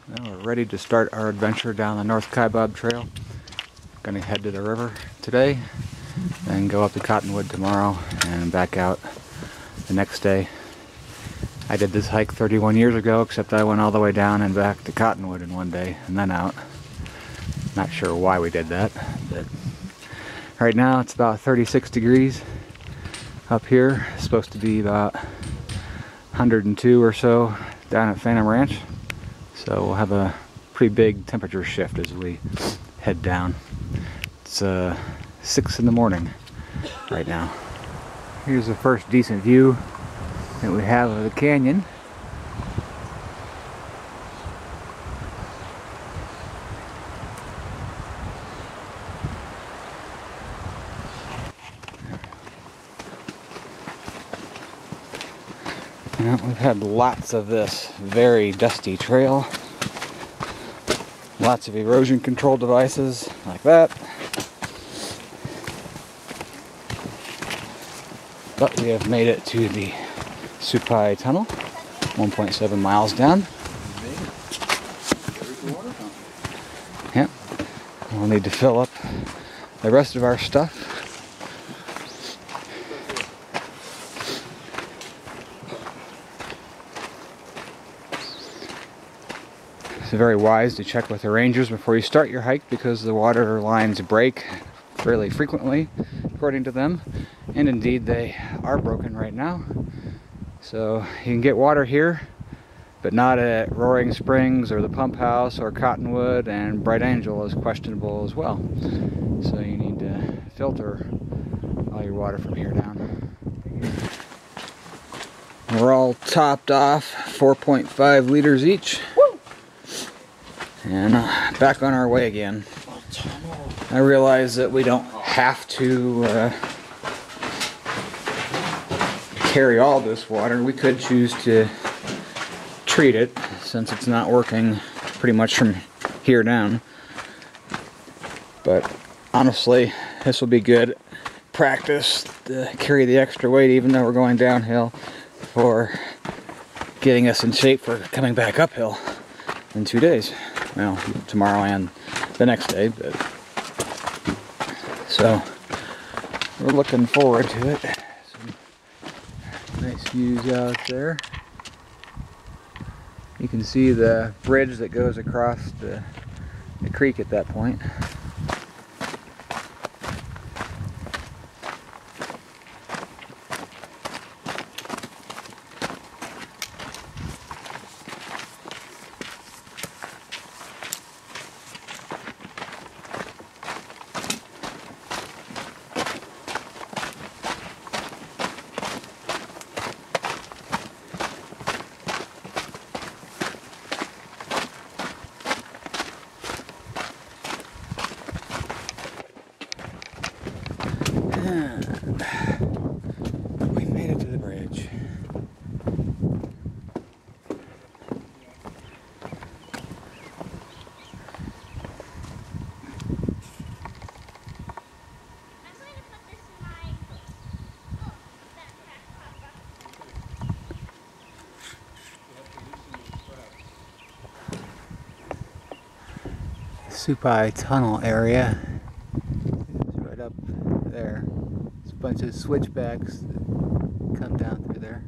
Well, we're ready to start our adventure down the North Kaibab Trail. Gonna head to the river today, then go up to Cottonwood tomorrow and back out the next day. I did this hike 31 years ago, except I went all the way down and back to Cottonwood in one day and then out. Not sure why we did that, but right now it's about 36 degrees up here. It's supposed to be about 102 or so down at Phantom Ranch. So we'll have a pretty big temperature shift as we head down. It's 6 in the morning right now. Here's the first decent view that we have of the canyon. Well, we've had lots of this very dusty trail. Lots of erosion control devices like that. But we have made it to the Supai Tunnel, 1.7 miles down. Yep. We'll need to fill up the rest of our stuff. It's very wise to check with the rangers before you start your hike because the water lines break fairly frequently, according to them. And indeed, they are broken right now. So you can get water here, but not at Roaring Springs or the Pump House or Cottonwood, and Bright Angel is questionable as well. So you need to filter all your water from here down. We're all topped off, 4.5 liters each. And back on our way again. I realize that we don't have to carry all this water. We could choose to treat it since it's not working pretty much from here down. But honestly, this will be good practice to carry the extra weight even though we're going downhill for getting us in shape for coming back uphill in 2 days. Well, tomorrow and the next day, but so we're looking forward to it. Some nice views out there. You can see the bridge that goes across the creek at that point. We made it to the bridge. Supai Tunnel area is right up there. There's a bunch of switchbacks that come down through there.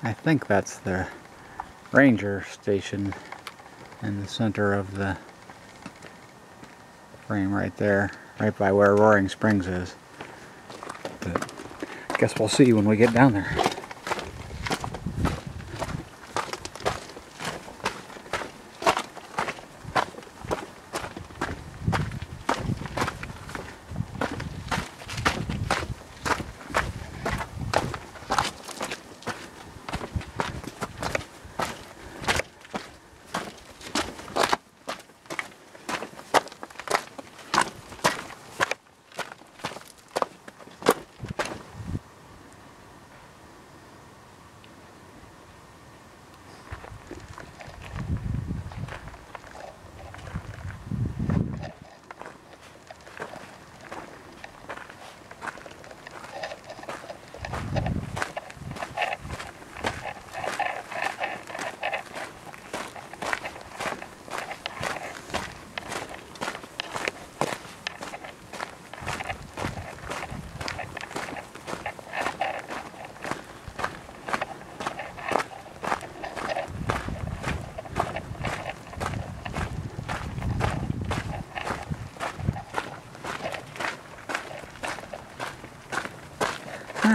I think that's the ranger station in the center of the frame right there, right by where Roaring Springs is. But I guess we'll see when we get down there.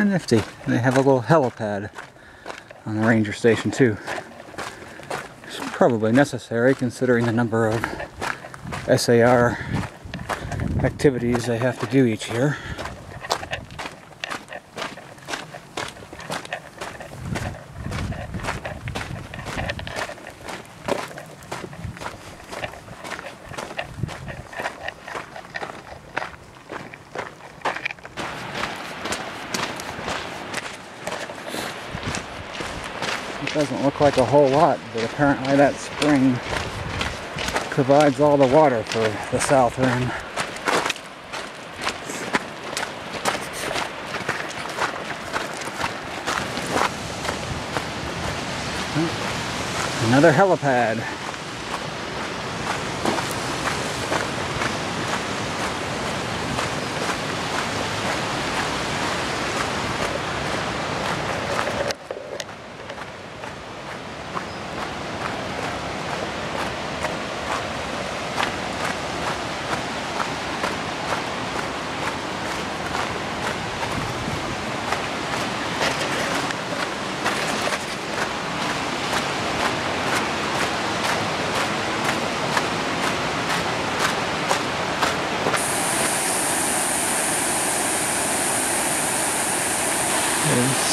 Nifty. They have a little helipad on the ranger station too. It's probably necessary considering the number of SAR activities they have to do each year. It doesn't look like a whole lot, but apparently that spring provides all the water for the south rim. Another helipad.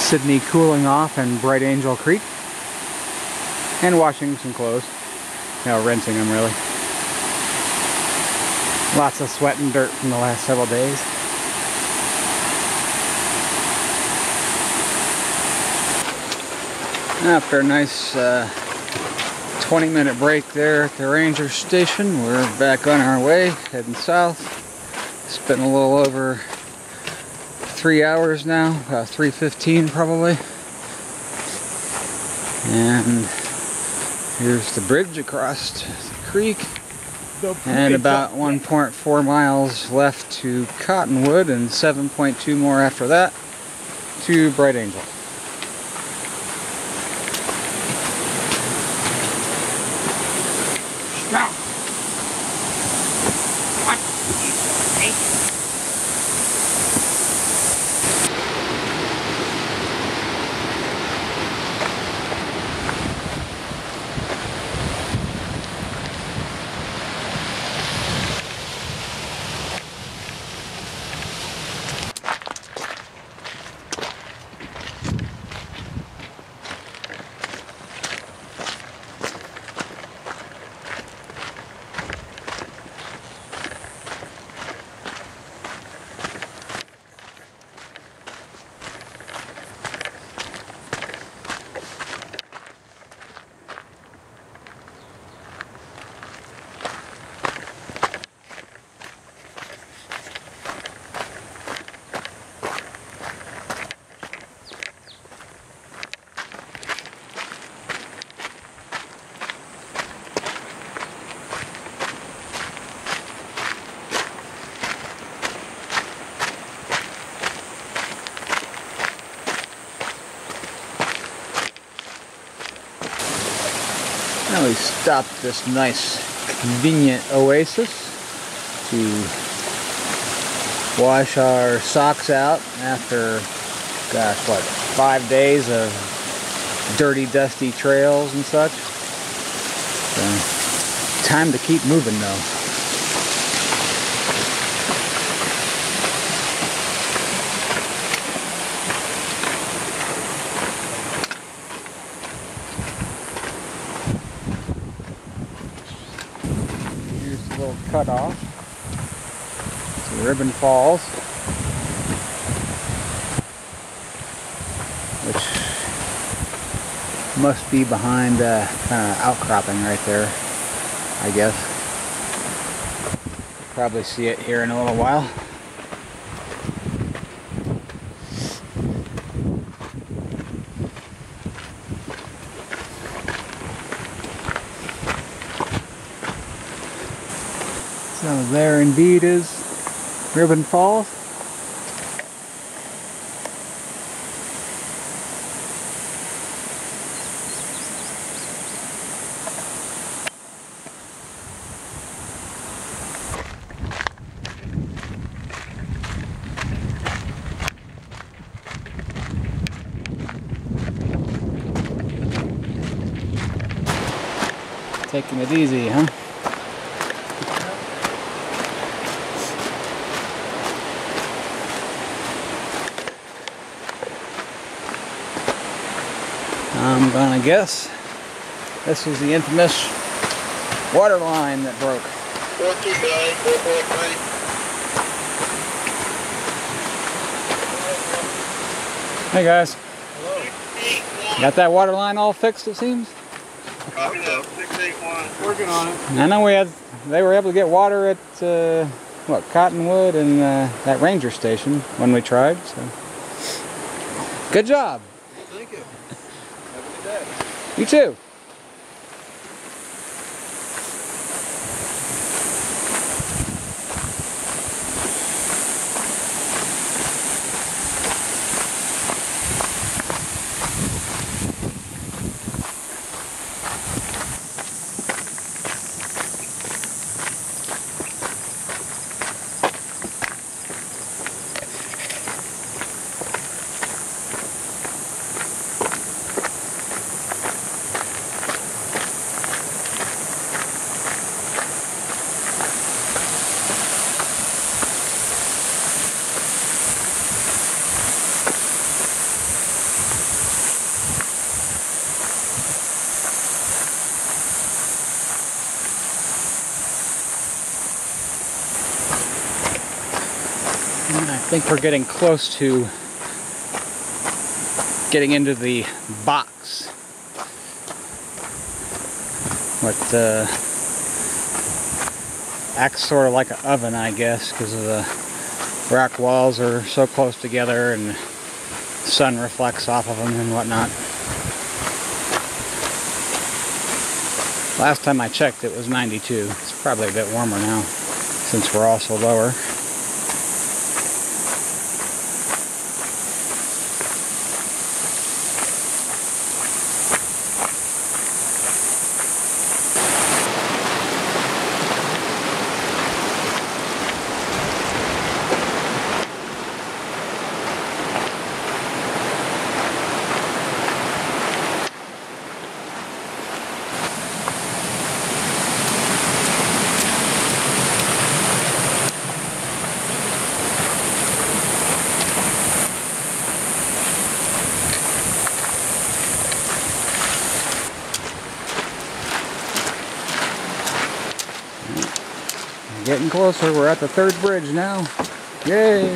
Sydney cooling off in Bright Angel Creek and washing some clothes. No, rinsing them really. Lots of sweat and dirt from the last several days. After a nice 20-minute break there at the ranger station, we're back on our way, heading south. It's been a little over 3 hours now, about 3:15 probably. And here's the bridge across the creek. And about 1.4 miles left to Cottonwood and 7.2 more after that to Bright Angel. stopped at this nice, convenient oasis to wash our socks out after, gosh, what, 5 days of dirty, dusty trails and such. So, time to keep moving though. Here's the little cutoff. It's Ribbon Falls, which must be behind kind of outcropping right there, I guess. Probably see it here in a little while. So there indeed is Ribbon Falls. Taking it easy, huh? I'm gonna guess this was the infamous water line that broke. 429, 443. Hey guys. Hello. Got that water line all fixed, it seems? Copy that. 681. Working on it. I know they were able to get water at what, Cottonwood and that ranger station when we tried. So good job. Thank you. Have a good day. You too. I think we're getting close to getting into the box. What acts sort of like an oven, I guess, because of the rock walls are so close together and the sun reflects off of them and whatnot. Last time I checked it was 92. It's probably a bit warmer now since we're also lower. Getting closer. We're at the third bridge now. Yay!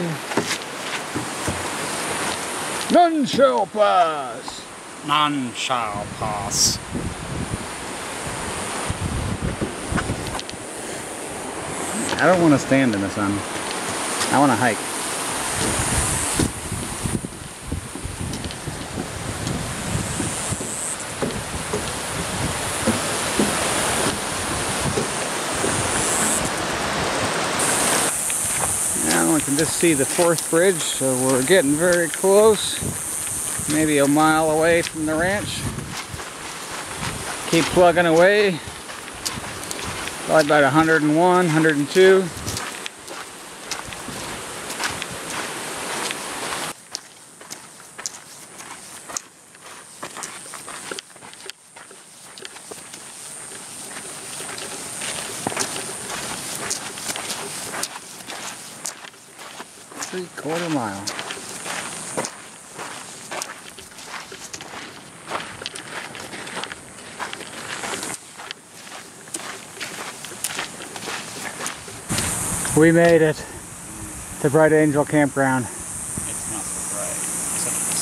None shall pass. None shall pass. I don't want to stand in the sun. I want to hike. I can just see the fourth bridge, so we're getting very close, maybe a mile away from the ranch. Keep plugging away. Probably about 101, 102. Three-quarter mile. We made it to Bright Angel Campground. It's not so bright, except for the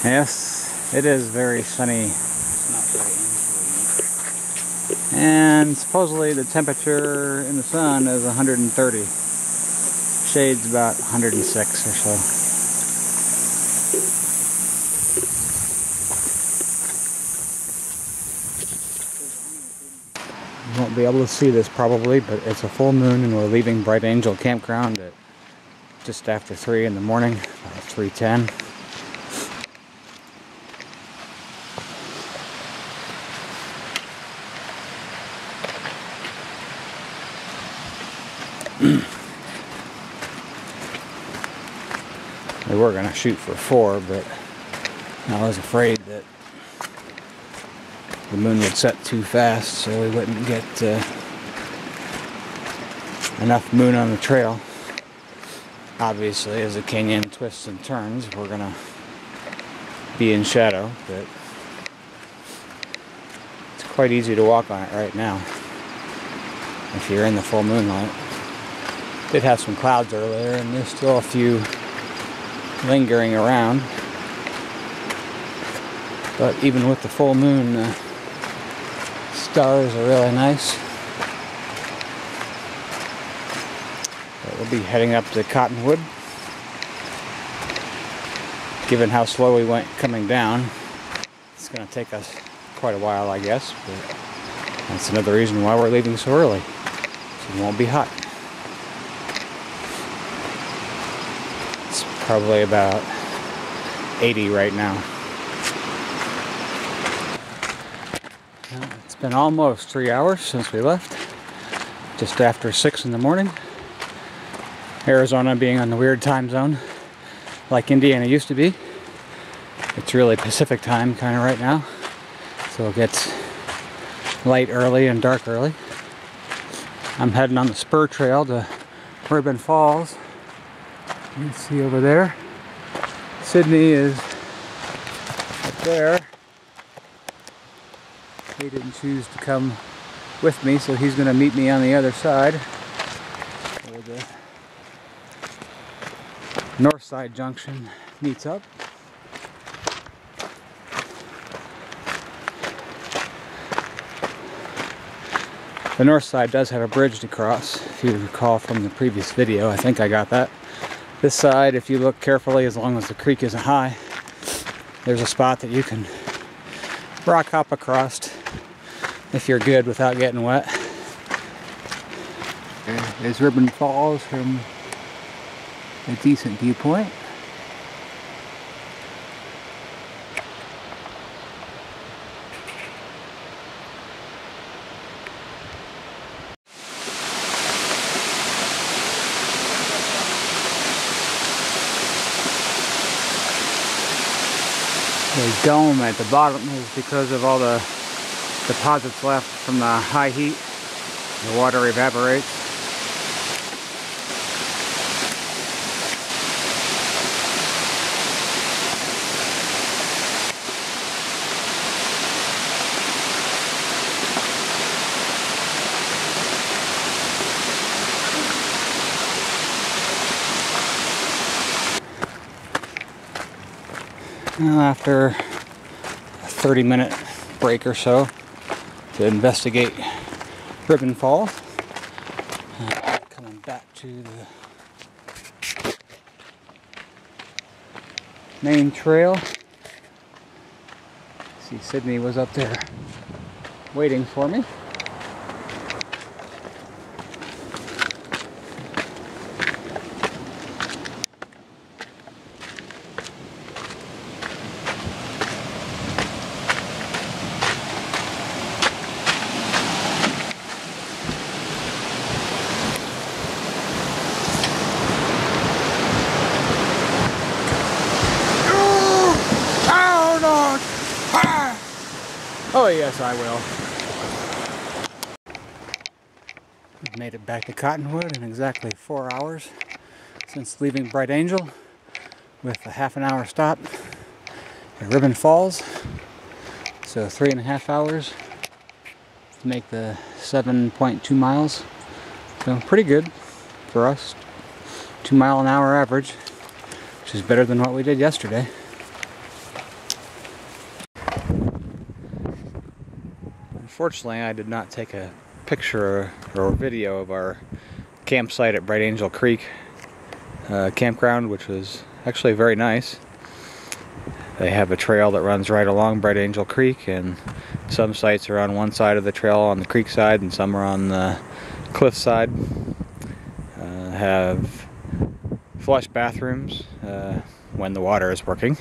sun. Yes, it is very sunny. It's not very injury. And supposedly the temperature in the sun is 130. Shade's about 106 or so. You won't be able to see this probably, but it's a full moon and we're leaving Bright Angel Campground at just after 3 in the morning, about 3:10. We were going to shoot for 4, but I was afraid that the moon would set too fast, so we wouldn't get enough moon on the trail. Obviously, as the canyon twists and turns, we're going to be in shadow, but it's quite easy to walk on it right now if you're in the full moonlight. Did have some clouds earlier, and there's still a few lingering around, but even with the full moon, stars are really nice. But we'll be heading up to Cottonwood. Given how slow we went coming down, it's going to take us quite a while, I guess, but that's another reason why we're leaving so early, so it won't be hot. Probably about 80 right now. Well, it's been almost 3 hours since we left, just after 6 in the morning. Arizona being on the weird time zone, like Indiana used to be. It's really Pacific time kind of right now, so it gets light early and dark early. I'm heading on the spur trail to Ribbon Falls. You can see over there, Sydney is up there. He didn't choose to come with me, so he's going to meet me on the other side, where the north side junction meets up. The north side does have a bridge to cross, if you recall from the previous video. I think I got that. This side, if you look carefully, as long as the creek isn't high, there's a spot that you can rock hop across if you're good without getting wet. There's Ribbon Falls from a decent viewpoint. The dome at the bottom is because of all the deposits left from the high heat. The water evaporates. Now, after a 30-minute break or so to investigate Ribbon Falls, coming back to the main trail. See, Sydney was up there waiting for me. Oh yes, I will. We've made it back to Cottonwood in exactly 4 hours since leaving Bright Angel, with a half-an-hour stop at Ribbon Falls. So 3.5 hours to make the 7.2 miles. So pretty good for us. 2 mile an hour average, which is better than what we did yesterday. Unfortunately, I did not take a picture or video of our campsite at Bright Angel Creek Campground, which was actually very nice. They have a trail that runs right along Bright Angel Creek, and some sites are on one side of the trail on the creek side and some are on the cliff side. Have flush bathrooms when the water is working.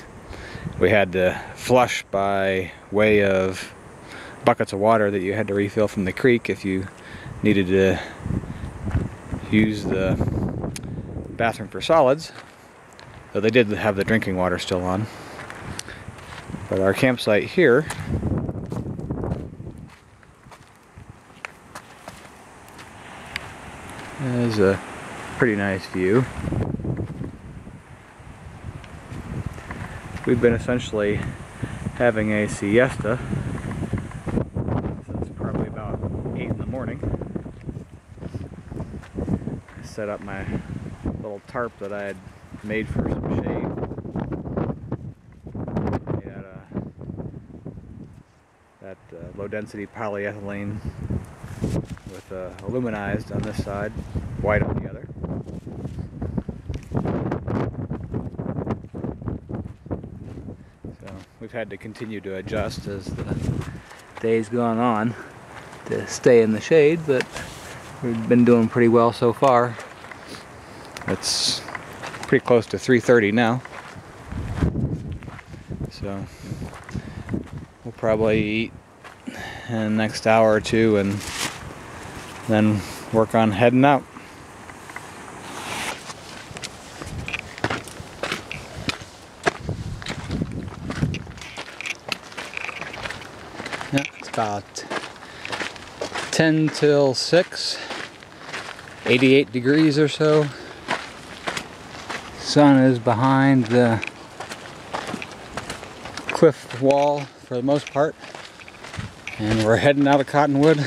We had to flush by way of buckets of water that you had to refill from the creek if you needed to use the bathroom for solids. So they did have the drinking water still on. But our campsite here is a pretty nice view. We've been essentially having a siesta since probably about 8 in the morning. I set up my little tarp that I had made for some shade. Made out of that low density polyethylene with aluminized on this side, white on the other. So we've had to continue to adjust as the day's gone on to stay in the shade, but we've been doing pretty well so far. It's pretty close to 3:30 now, so we'll probably eat in the next hour or two and then work on heading out. Yeah, it's about 10 till 6, 88 degrees or so. Sun is behind the cliff wall for the most part, and we're heading out of Cottonwood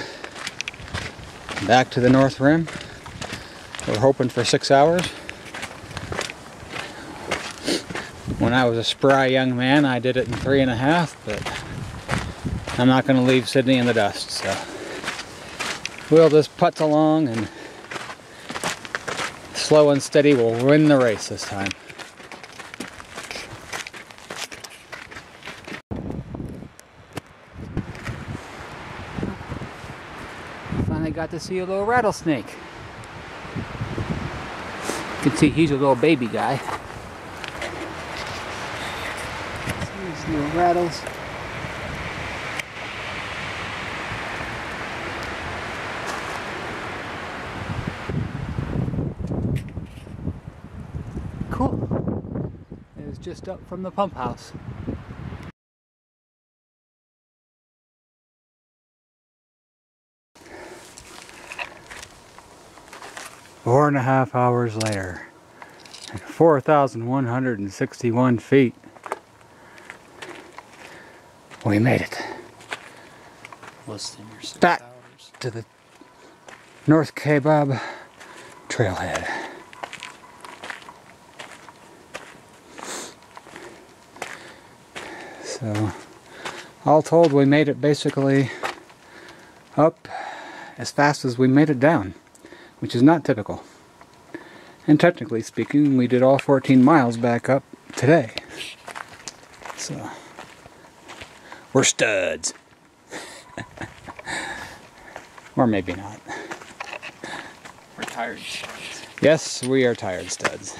back to the North Rim. We're hoping for 6 hours. When I was a spry young man, I did it in 3.5, but I'm not going to leave Sydney in the dust, so we'll just putz along, and slow and steady will win the race this time. Finally got to see a little rattlesnake. You can see he's a little baby guy. See these little rattles. Cool. It was just up from the pump house. 4.5 hours later, and 4,161 feet, we made it. Less than your 6 back hours. To the North Kaibab Trailhead. So, all told, we made it basically up as fast as we made it down, which is not typical. And technically speaking, we did all 14 miles back up today. So, we're studs. Or maybe not. We're tired studs. Yes, we are tired studs.